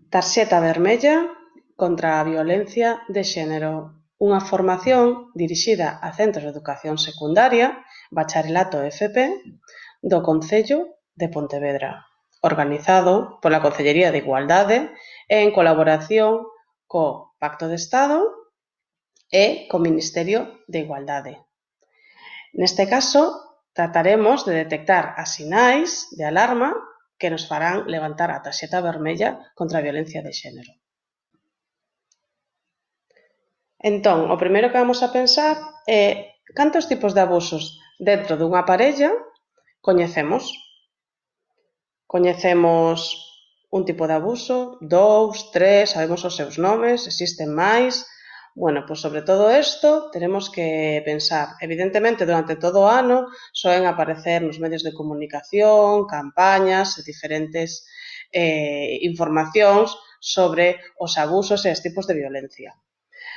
Tarxeta vermella contra a violencia de xénero. Unha formación dirixida a centros de educación secundaria, bacharelato e FP, do Concello de Pontevedra, organizado pola Concellería de Igualdade e en colaboración co Pacto de Estado e co Ministerio de Igualdade. Neste caso, trataremos de detectar as sinais de alarma que nos farán levantar a tarxeta vermella contra a violencia de xénero. Entón, o primeiro que vamos a pensar é cantos tipos de abusos dentro dunha parella coñecemos. Coñecemos un tipo de abuso, 2, 3, sabemos os seus nomes, existen máis. Bueno, pois sobre todo isto teremos que pensar. Evidentemente, durante todo o ano soen aparecer nos medios de comunicación, campañas e diferentes informacións sobre os abusos e os tipos de violencia.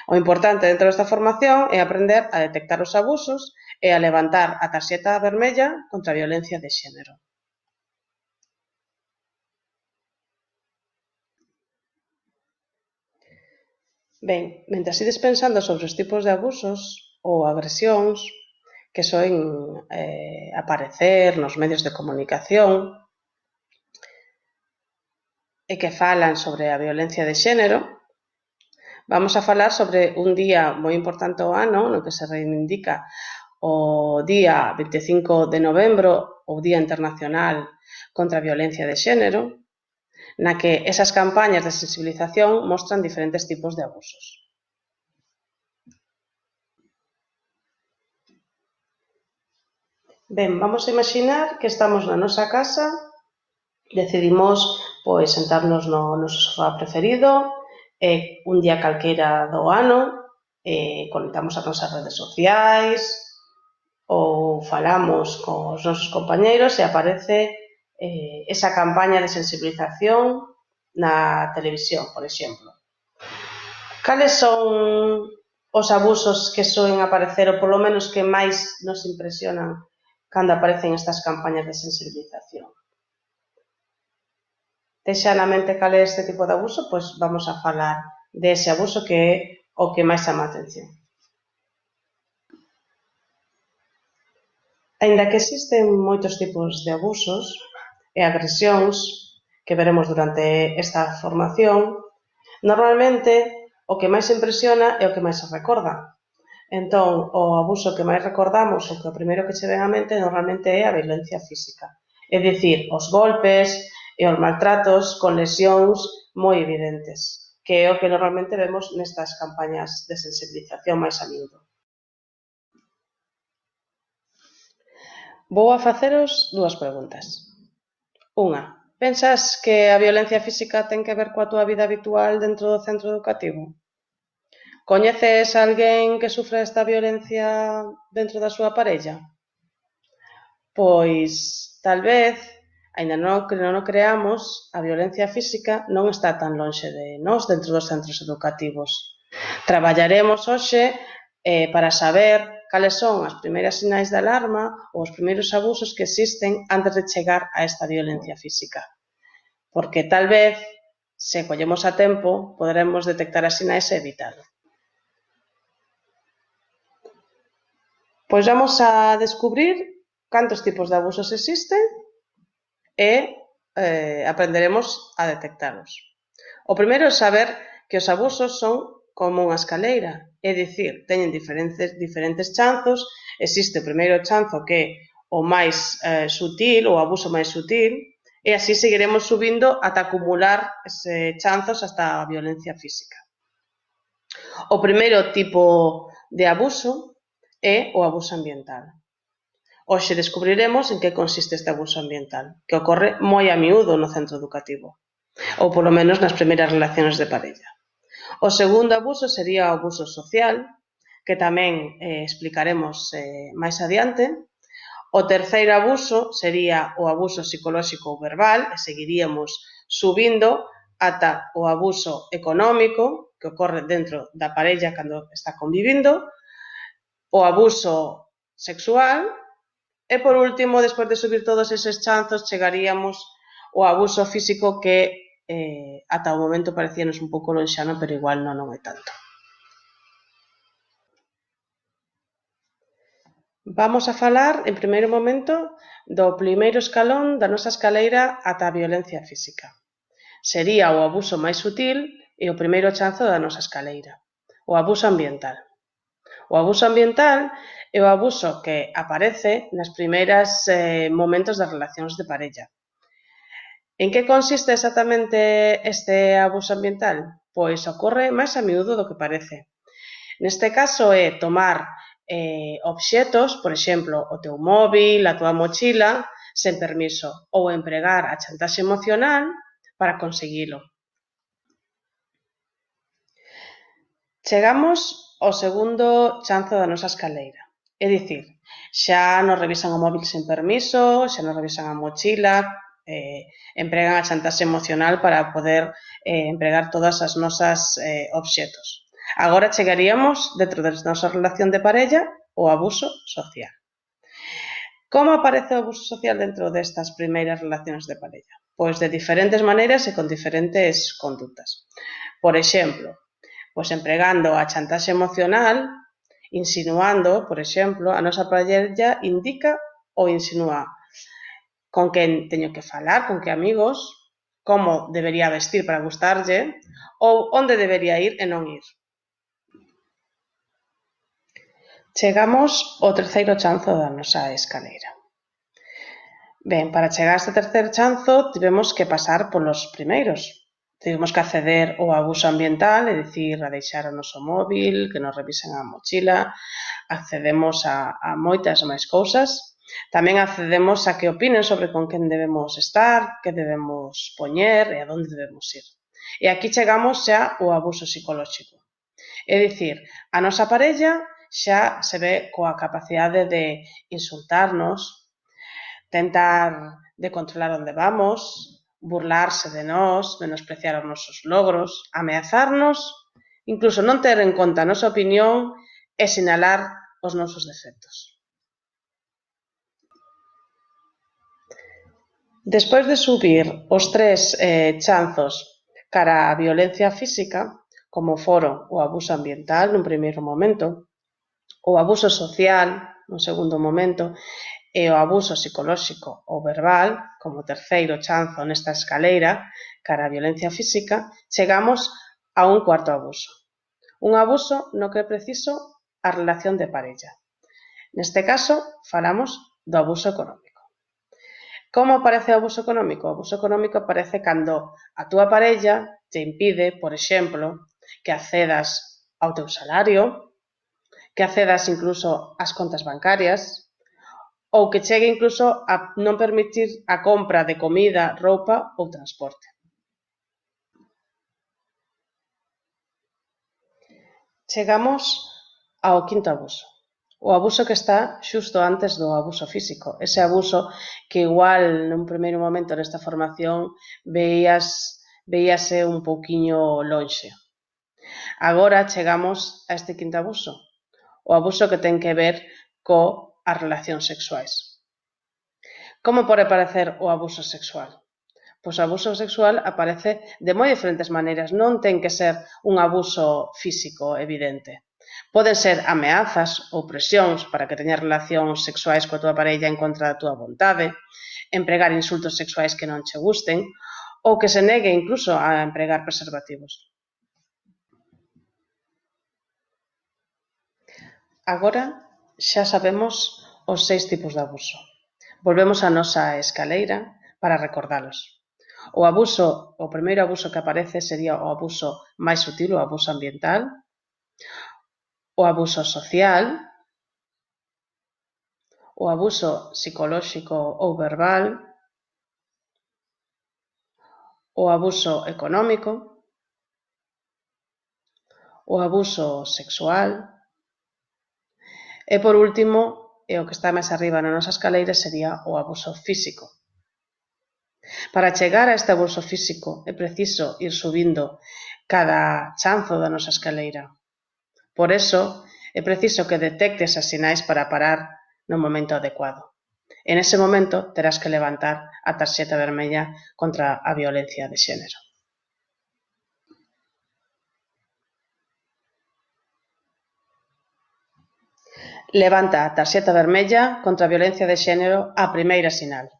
O importante dentro desta formación é aprender a detectar os abusos e a levantar a tarxeta vermella contra a violencia de xénero. Ben, mentres ides pensando sobre os tipos de abusos ou agresións que soen aparecer nos medios de comunicación e que falan sobre a violencia de xénero, vamos a falar sobre un día moi importante ao ano no que se reivindica o día 25 de novembro, o Día Internacional contra a Violencia de Xénero, na que esas campañas de sensibilización mostran diferentes tipos de abusos. Ben, vamos a imaginar que estamos na nosa casa, decidimos pois sentarnos no noso sofá preferido, un día calquera do ano, conectamos as nosas redes sociais ou falamos cos nosos compañeiros e aparece esa campaña de sensibilización na televisión, por exemplo. Cales son os abusos que soen aparecer, ou polo menos que máis nos impresionan cando aparecen estas campañas de sensibilización? Texa na mente cal é este tipo de abuso, pois vamos a falar dese abuso que é o que máis chama a atención. Aínda que existen moitos tipos de abusos e agresións que veremos durante esta formación, normalmente o que máis impresiona é o que máis se recorda. Entón, o abuso que máis recordamos, o que o primeiro que che ven á mente normalmente é a violencia física. É dicir, os golpes e os maltratos con lesións moi evidentes, que é o que normalmente vemos nestas campañas de sensibilización máis a miúdo. Vou a faceros dúas preguntas. Unha, pensas que a violencia física ten que ver coa túa vida habitual dentro do centro educativo? Coñeces alguén que sufra esta violencia dentro da súa parella? Pois, tal vez, aínda non o creamos, a violencia física non está tan lonxe de nós dentro dos centros educativos. Traballaremos hoxe para saber cales son as primeiras sinais de alarma ou os primeiros abusos que existen antes de chegar a esta violencia física. Porque tal vez, se collemos a tempo, poderemos detectar as sinais e evitalo. Pois vamos a descubrir cantos tipos de abusos existen e aprenderemos a detectalos. O primeiro é saber que os abusos son como unha escaleira, é dicir, teñen diferentes chanzos, existe o primeiro chanzo que é o máis sutil, o abuso máis sutil, e así seguiremos subindo ata acumular chanzos hasta a violencia física. O primeiro tipo de abuso é o abuso ambiental. Hoxe descubriremos en que consiste este abuso ambiental, que ocorre moi a miúdo no centro educativo, ou polo menos nas primeiras relacións de parella. O segundo abuso sería o abuso social, que tamén explicaremos máis adiante. O terceiro abuso sería o abuso psicolóxico ou verbal, e seguiríamos subindo ata o abuso económico, que ocorre dentro da parella cando está convivindo, o abuso sexual, e por último, despois de subir todos eses chanzos, chegaríamos ao abuso físico que ata o momento parecíanos un pouco lonxano, pero igual non é tanto. Vamos a falar, en primeiro momento, do primeiro escalón da nosa escaleira ata a violencia física. Sería o abuso máis sutil e o primeiro chanzo da nosa escaleira, o abuso ambiental. O abuso ambiental é o abuso que aparece nas primeiras momentos das relacións de parella. En que consiste exactamente este abuso ambiental? Pois ocorre máis a miúdo do que parece. Neste caso é tomar obxetos, por exemplo, o teu móvil, a tua mochila, sen permiso, ou empregar a chantaxe emocional para conseguilo. Chegamos ao segundo chanzo da nosa escaleira, é dicir, xa nos revisan o móvil sen permiso, xa nos revisan a mochila, empregan a chantaxe emocional para poder empregar todas as nosas obxetos. Agora chegaríamos, dentro da nosa relación de parella, o abuso social. Como aparece o abuso social dentro destas primeiras relacións de parella? Pois de diferentes maneiras e con diferentes condutas. Por exemplo, pois empregando a chantaxe emocional, insinuando, por exemplo, a nosa parella indica ou insinúa con quen teño que falar, con que amigos, como debería vestir para gustarlle ou onde debería ir e non ir. Chegamos ao terceiro chanzo da nosa escaleira. Ben, para chegar a este terceiro chanzo tivemos que pasar polos primeiros. Tivemos que acceder ao abuso ambiental, é dicir, a deixar o noso móvil, que nos revisen a mochila, accedemos a moitas máis cousas. Tamén accedemos a que opinen sobre con quen debemos estar, que debemos poñer e a onde debemos ir. E aquí chegamos xa ao abuso psicolóxico. É dicir, a nosa parella xa se ve coa capacidade de insultarnos, tentar de controlar onde vamos, burlarse de nós, menospreciar os nosos logros, ameazarnos, incluso non ter en conta a nosa opinión e sinalar os nosos defectos. Despois de subir os tres chanzos cara á violencia física, como foron o abuso ambiental nun primeiro momento, o abuso social nun segundo momento e o abuso psicolóxico ou verbal, como terceiro chanzo nesta escaleira cara á violencia física, chegamos a un cuarto abuso. Un abuso no que é preciso a relación de parella. Neste caso, falamos do abuso económico. Como aparece o abuso económico? O abuso económico aparece cando a túa parella te impide, por exemplo, que accedas ao teu salario, que accedas incluso ás contas bancarias, ou que chegue incluso a non permitir a compra de comida, roupa ou transporte. Chegamos ao quinto abuso. O abuso que está xusto antes do abuso físico. Ese abuso que igual nun primeiro momento nesta formación veíase un pouquiño lonxe. Agora chegamos a este quinto abuso. O abuso que ten que ver coas relacións sexuais. Como pode aparecer o abuso sexual? Pois o abuso sexual aparece de moi diferentes maneiras, non ten que ser un abuso físico evidente. Poden ser ameazas ou presións para que teñas relacións sexuais coa tua parella en contra da tua vontade, empregar insultos sexuais que non che gusten, ou que se negue incluso a empregar preservativos. Agora xa sabemos os 6 tipos de abuso. Volvemos á nosa escaleira para recordalos. O primeiro abuso que aparece sería o abuso máis sutil, o abuso ambiental, o abuso social, o abuso psicolóxico ou verbal, o abuso económico, o abuso sexual e, por último, e o que está máis arriba na nosa escaleira, sería o abuso físico. Para chegar a este abuso físico é preciso ir subindo cada chanzo da nosa escaleira. Por eso, é preciso que detectes as sinais para parar no momento adecuado. En ese momento terás que levantar a tarxeta vermella contra a violencia de xénero. Levanta a tarxeta vermella contra a violencia de xénero á primeira sinal.